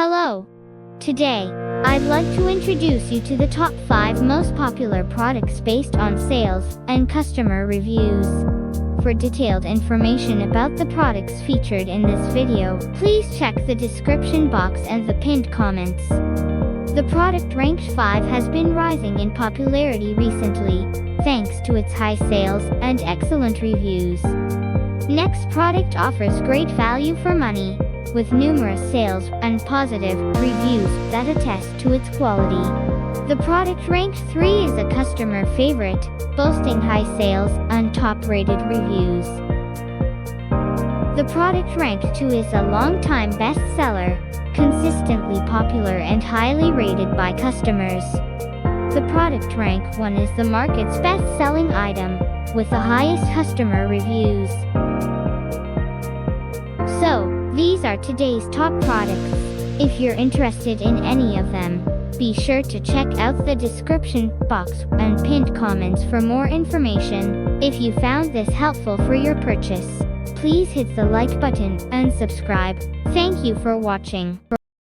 Hello! Today, I'd like to introduce you to the top 5 most popular products based on sales and customer reviews. For detailed information about the products featured in this video, please check the description box and the pinned comments. The product ranked 5 has been rising in popularity recently, thanks to its high sales and excellent reviews. Next product offers great value for money, with numerous sales and positive reviews that attest to its quality. The product ranked 3 is a customer favorite, boasting high sales and top-rated reviews. The product ranked 2 is a long-time bestseller, consistently popular and highly rated by customers. The product rank 1 is the market's best-selling item, with the highest customer reviews. So, these are today's top products. If you're interested in any of them, be sure to check out the description box and pinned comments for more information. If you found this helpful for your purchase, please hit the like button and subscribe. Thank you for watching.